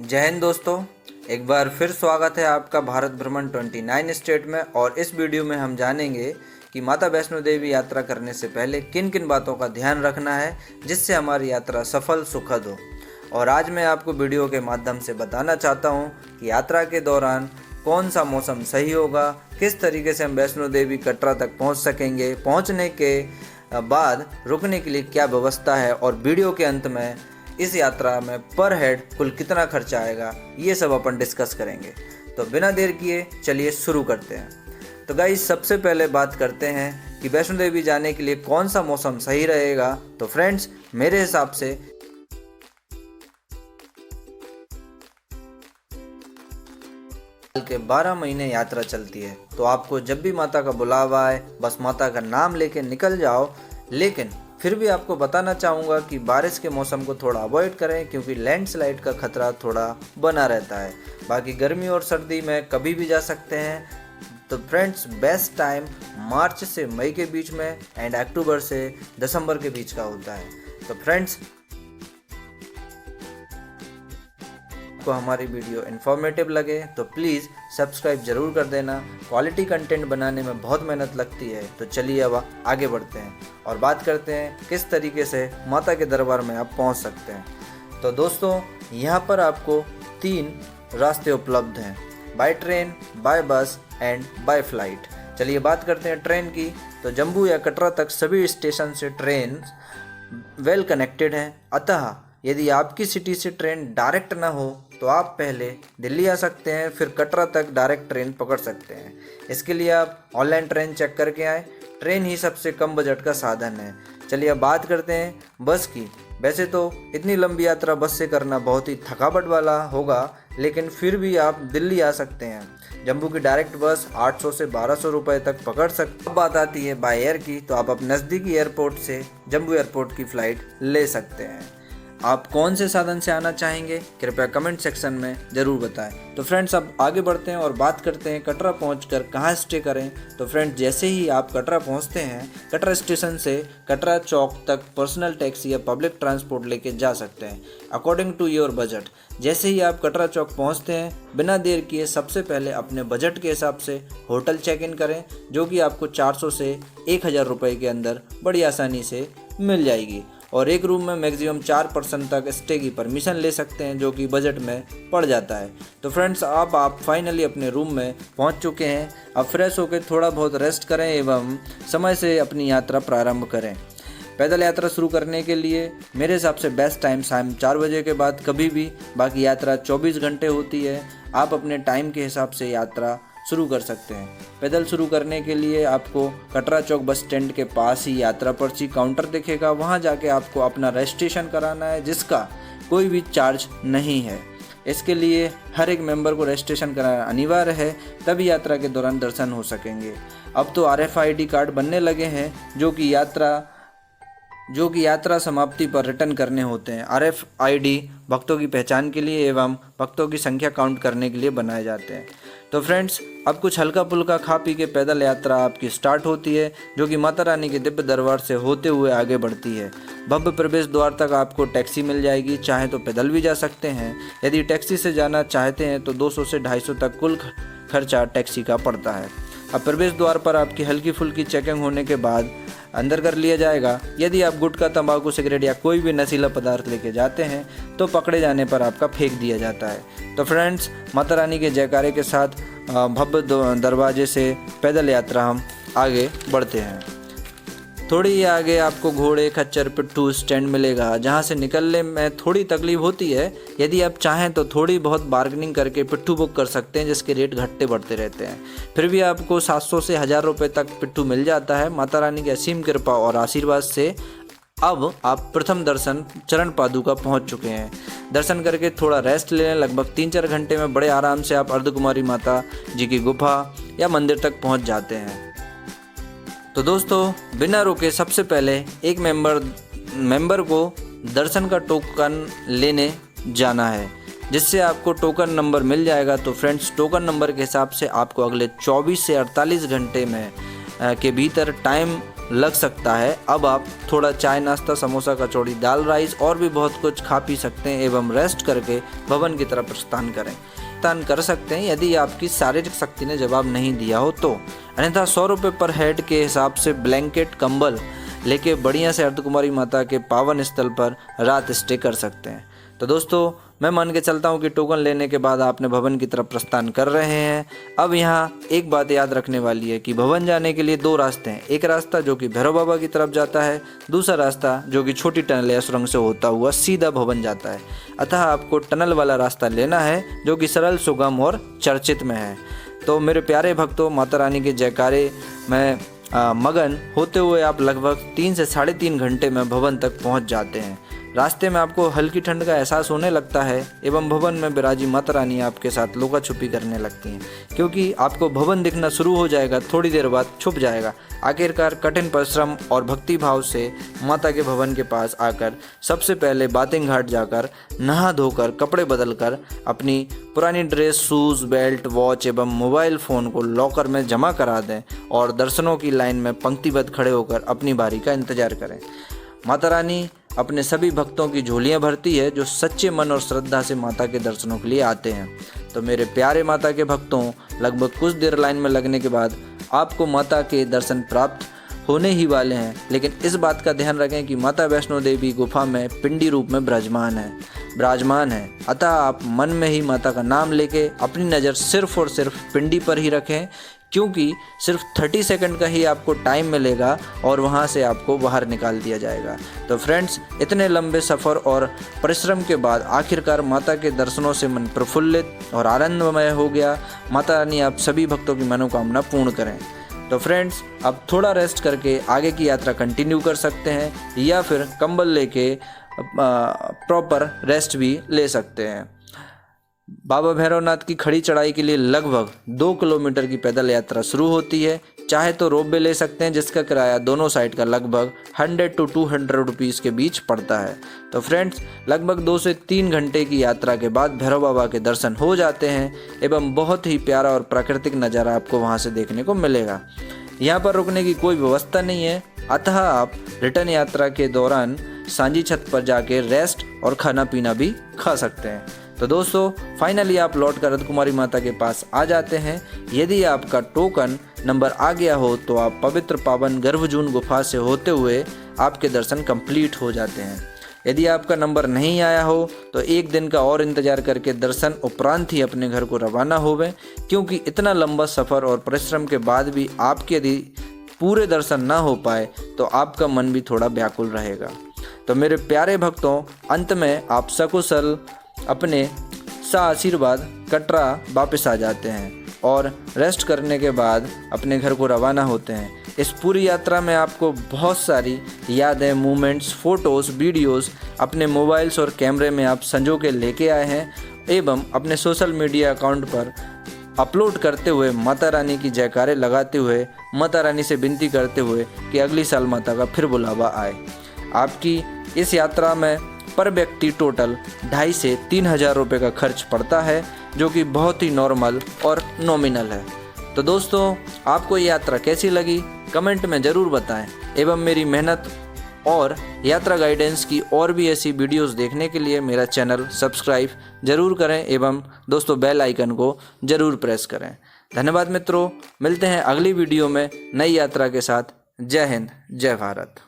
जय हिंद दोस्तों, एक बार फिर स्वागत है आपका भारत भ्रमण 29 स्टेट में। और इस वीडियो में हम जानेंगे कि माता वैष्णो देवी यात्रा करने से पहले किन किन बातों का ध्यान रखना है जिससे हमारी यात्रा सफल सुखद हो। और आज मैं आपको वीडियो के माध्यम से बताना चाहता हूँ कि यात्रा के दौरान कौन सा मौसम सही होगा, किस तरीके से हम वैष्णो देवी कटरा तक पहुँच सकेंगे, पहुँचने के बाद रुकने के लिए क्या व्यवस्था है, और वीडियो के अंत में इस यात्रा में पर हेड कुल कितना खर्चा आएगा, ये सब अपन डिस्कस करेंगे। तो बिना देर किए चलिए शुरू करते हैं। तो गाइस, सबसे पहले बात करते हैं कि वैष्णो देवी जाने के लिए कौन सा मौसम सही रहेगा। तो फ्रेंड्स, मेरे हिसाब से साल के 12 महीने यात्रा चलती है, तो आपको जब भी माता का बुलावा आए बस माता का नाम लेके निकल जाओ। लेकिन फिर भी आपको बताना चाहूँगा कि बारिश के मौसम को थोड़ा अवॉइड करें, क्योंकि लैंडस्लाइड का खतरा थोड़ा बना रहता है। बाकी गर्मी और सर्दी में कभी भी जा सकते हैं। तो फ्रेंड्स, बेस्ट टाइम मार्च से मई के बीच में एंड अक्टूबर से दिसंबर के बीच का होता है। तो फ्रेंड्स, को हमारी वीडियो इन्फॉर्मेटिव लगे तो प्लीज़ सब्सक्राइब जरूर कर देना। क्वालिटी कंटेंट बनाने में बहुत मेहनत लगती है। तो चलिए अब आगे बढ़ते हैं और बात करते हैं किस तरीके से माता के दरबार में आप पहुंच सकते हैं। तो दोस्तों, यहाँ पर आपको 3 रास्ते उपलब्ध हैं, बाय ट्रेन, बाय बस एंड बाय फ्लाइट। चलिए बात करते हैं ट्रेन की। तो जम्मू या कटरा तक सभी स्टेशन से ट्रेन वेल कनेक्टेड हैं। अतः यदि आपकी सिटी से ट्रेन डायरेक्ट ना हो तो आप पहले दिल्ली आ सकते हैं, फिर कटरा तक डायरेक्ट ट्रेन पकड़ सकते हैं। इसके लिए आप ऑनलाइन ट्रेन चेक करके आएँ। ट्रेन ही सबसे कम बजट का साधन है। चलिए अब बात करते हैं बस की। वैसे तो इतनी लंबी यात्रा बस से करना बहुत ही थकावट वाला होगा, लेकिन फिर भी आप दिल्ली आ सकते हैं। जम्मू की डायरेक्ट बस 800 से 1200 रुपये तक पकड़ सकते। अब बात आती है बाय एयर की, तो आप अपने नज़दीकी एयरपोर्ट से जम्मू एयरपोर्ट की फ़्लाइट ले सकते हैं। आप कौन से साधन से आना चाहेंगे कृपया कमेंट सेक्शन में ज़रूर बताएं। तो फ्रेंड्स, अब आगे बढ़ते हैं और बात करते हैं कटरा पहुंचकर कहां स्टे करें। तो फ्रेंड्स, जैसे ही आप कटरा पहुंचते हैं, कटरा स्टेशन से कटरा चौक तक पर्सनल टैक्सी या पब्लिक ट्रांसपोर्ट लेके जा सकते हैं अकॉर्डिंग टू योर बजट। जैसे ही आप कटरा चौक पहुंचते हैं, बिना देर किए सबसे पहले अपने बजट के हिसाब से होटल चेक इन करें, जो कि आपको 400 से 1000 रुपये के अंदर बड़ी आसानी से मिल जाएगी। और एक रूम में मैक्सिमम 4 पर्सन तक स्टे की परमिशन ले सकते हैं, जो कि बजट में पड़ जाता है। तो फ्रेंड्स, अब आप फाइनली अपने रूम में पहुंच चुके हैं। अब फ्रेश होकर थोड़ा बहुत रेस्ट करें एवं समय से अपनी यात्रा प्रारंभ करें। पैदल यात्रा शुरू करने के लिए मेरे हिसाब से बेस्ट टाइम शाम 4 बजे के बाद कभी भी। बाकी यात्रा 24 घंटे होती है। आप अपने टाइम के हिसाब से यात्रा शुरू कर सकते हैं। पैदल शुरू करने के लिए आपको कटरा चौक बस स्टैंड के पास ही यात्रा पर्ची काउंटर दिखेगा। वहां जाके आपको अपना रजिस्ट्रेशन कराना है, जिसका कोई भी चार्ज नहीं है। इसके लिए हर एक मेंबर को रजिस्ट्रेशन कराना अनिवार्य है, तभी यात्रा के दौरान दर्शन हो सकेंगे। अब तो RFID कार्ड बनने लगे हैं, जो कि यात्रा समाप्ति पर रिटर्न करने होते हैं। RFID भक्तों की पहचान के लिए एवं भक्तों की संख्या काउंट करने के लिए बनाए जाते हैं। तो फ्रेंड्स, अब कुछ हल्का फुल्का खा पी के पैदल यात्रा आपकी स्टार्ट होती है, जो कि माता रानी के दिव्य दरबार से होते हुए आगे बढ़ती है। भव्य प्रवेश द्वार तक आपको टैक्सी मिल जाएगी, चाहे तो पैदल भी जा सकते हैं। यदि टैक्सी से जाना चाहते हैं तो 200 से 250 तक कुल खर्चा टैक्सी का पड़ता है। अब प्रवेश द्वार पर आपकी हल्की फुल्की चेकिंग होने के बाद अंदर कर लिया जाएगा। यदि आप गुटखा, तंबाकू, सिगरेट या कोई भी नशीला पदार्थ लेके जाते हैं तो पकड़े जाने पर आपका फेंक दिया जाता है। तो फ्रेंड्स, माता रानी के जयकारे के साथ भव्य दरवाजे से पैदल यात्रा हम आगे बढ़ते हैं। थोड़ी ही आगे आपको घोड़े, खच्चर, पिट्ठू स्टैंड मिलेगा, जहां से निकलने में थोड़ी तकलीफ होती है। यदि आप चाहें तो थोड़ी बहुत बार्गेनिंग करके पिट्ठू बुक कर सकते हैं, जिसके रेट घटते बढ़ते रहते हैं। फिर भी आपको 700 से 1000 रुपये तक पिट्ठू मिल जाता है। माता रानी की असीम कृपा और आशीर्वाद से अब आप प्रथम दर्शन चरण पादुका पहुंच चुके हैं। दर्शन करके थोड़ा रेस्ट ले लें। लगभग 3-4 घंटे में बड़े आराम से आप अर्धकुमारी माता जी की गुफा या मंदिर तक पहुंच जाते हैं। तो दोस्तों, बिना रुके सबसे पहले एक मेंबर को दर्शन का टोकन लेने जाना है, जिससे आपको टोकन नंबर मिल जाएगा। तो फ्रेंड्स, टोकन नंबर के हिसाब से आपको अगले 24 से 48 घंटे में के भीतर टाइम लग सकता है। अब आप थोड़ा चाय, नाश्ता, समोसा, कचौड़ी, दाल, राइस और भी बहुत कुछ खा पी सकते हैं एवं रेस्ट करके भवन की तरफ प्रस्थान करें। प्रस्थान कर सकते हैं यदि आपकी शारीरिक शक्ति ने जवाब नहीं दिया हो तो। अन्यथा 100 रुपये पर हेड के हिसाब से ब्लैंकेट, कंबल लेके बढ़िया से अर्धकुमारी माता के पावन स्थल पर रात स्टे कर सकते हैं। तो दोस्तों, मैं मान के चलता हूँ कि टोकन लेने के बाद आपने भवन की तरफ प्रस्थान कर रहे हैं। अब यहाँ एक बात याद रखने वाली है कि भवन जाने के लिए 2 रास्ते हैं। एक रास्ता जो कि भैरव बाबा की तरफ जाता है, दूसरा रास्ता जो कि छोटी टनल या सुरंग से होता हुआ सीधा भवन जाता है। अतः आपको टनल वाला रास्ता लेना है जो कि सरल, सुगम और चर्चित में है। तो मेरे प्यारे भक्तों, माता रानी के जयकारे में मगन होते हुए आप लगभग 3 से 3.5 घंटे में भवन तक पहुंच जाते हैं। रास्ते में आपको हल्की ठंड का एहसास होने लगता है एवं भवन में विराजी माता रानी आपके साथ लुका छुपी करने लगती हैं, क्योंकि आपको भवन दिखना शुरू हो जाएगा, थोड़ी देर बाद छुप जाएगा। आखिरकार कठिन परिश्रम और भक्ति भाव से माता के भवन के पास आकर सबसे पहले बातिंग घाट जाकर नहा धोकर कपड़े बदलकर अपनी पुरानी ड्रेस, शूज़, बेल्ट, वॉच एवं मोबाइल फ़ोन को लॉकर में जमा करा दें और दर्शनों की लाइन में पंक्तिबद्ध खड़े होकर अपनी बारी का इंतजार करें। माता रानी अपने सभी भक्तों की झोलियां भरती है जो सच्चे मन और श्रद्धा से माता के दर्शनों के लिए आते हैं। तो मेरे प्यारे माता के भक्तों, लगभग कुछ देर लाइन में लगने के बाद आपको माता के दर्शन प्राप्त होने ही वाले हैं। लेकिन इस बात का ध्यान रखें कि माता वैष्णो देवी गुफा में पिंडी रूप में विराजमान है। अतः आप मन में ही माता का नाम लेके अपनी नज़र सिर्फ और सिर्फ पिंडी पर ही रखें, क्योंकि सिर्फ 30 सेकंड का ही आपको टाइम मिलेगा और वहां से आपको बाहर निकाल दिया जाएगा। तो फ्रेंड्स, इतने लंबे सफ़र और परिश्रम के बाद आखिरकार माता के दर्शनों से मन प्रफुल्लित और आनंदमय हो गया। माता रानी आप सभी भक्तों की मनोकामना पूर्ण करें। तो फ्रेंड्स, अब थोड़ा रेस्ट करके आगे की यात्रा कंटिन्यू कर सकते हैं या फिर कंबल लेके प्रॉपर रेस्ट भी ले सकते हैं। बाबा भैरवनाथ की खड़ी चढ़ाई के लिए लगभग 2 किलोमीटर की पैदल यात्रा शुरू होती है। चाहे तो रोपवे ले सकते हैं जिसका किराया दोनों साइड का लगभग 100 to 200 रुपीज़ के बीच पड़ता है। तो फ्रेंड्स, लगभग 2 से 3 घंटे की यात्रा के बाद भैरव बाबा के दर्शन हो जाते हैं एवं बहुत ही प्यारा और प्राकृतिक नज़ारा आपको वहां से देखने को मिलेगा। यहाँ पर रुकने की कोई व्यवस्था नहीं है, अतः आप रिटर्न यात्रा के दौरान सांझी छत पर जाके रेस्ट और खाना पीना भी खा सकते हैं। तो दोस्तों, फाइनली आप लौटकर अर्धकुमारी माता के पास आ जाते हैं। यदि आपका टोकन नंबर आ गया हो तो आप पवित्र पावन गर्भजून गुफा से होते हुए आपके दर्शन कंप्लीट हो जाते हैं। यदि आपका नंबर नहीं आया हो तो 1 दिन का और इंतजार करके दर्शन उपरांत ही अपने घर को रवाना होवें, क्योंकि इतना लंबा सफ़र और परिश्रम के बाद भी आपके यदि पूरे दर्शन ना हो पाए तो आपका मन भी थोड़ा व्याकुल रहेगा। तो मेरे प्यारे भक्तों, अंत में आप सकुशल अपने आशीर्वाद कटरा वापस आ जाते हैं और रेस्ट करने के बाद अपने घर को रवाना होते हैं। इस पूरी यात्रा में आपको बहुत सारी यादें, मोमेंट्स, फ़ोटोज़, वीडियोस अपने मोबाइल्स और कैमरे में आप संजो के लेके आए हैं एवं अपने सोशल मीडिया अकाउंट पर अपलोड करते हुए माता रानी की जयकारे लगाते हुए, माता रानी से विनती करते हुए कि अगली साल माता का फिर बुलावा आए। आपकी इस यात्रा में पर व्यक्ति टोटल 2,500 से 3,000 रुपये का खर्च पड़ता है, जो कि बहुत ही नॉर्मल और नॉमिनल है। तो दोस्तों, आपको ये यात्रा कैसी लगी कमेंट में ज़रूर बताएं एवं मेरी मेहनत और यात्रा गाइडेंस की और भी ऐसी वीडियोस देखने के लिए मेरा चैनल सब्सक्राइब ज़रूर करें एवं दोस्तों बेल आइकन को ज़रूर प्रेस करें। धन्यवाद मित्रों, मिलते हैं अगली वीडियो में नई यात्रा के साथ। जय हिंद, जय भारत।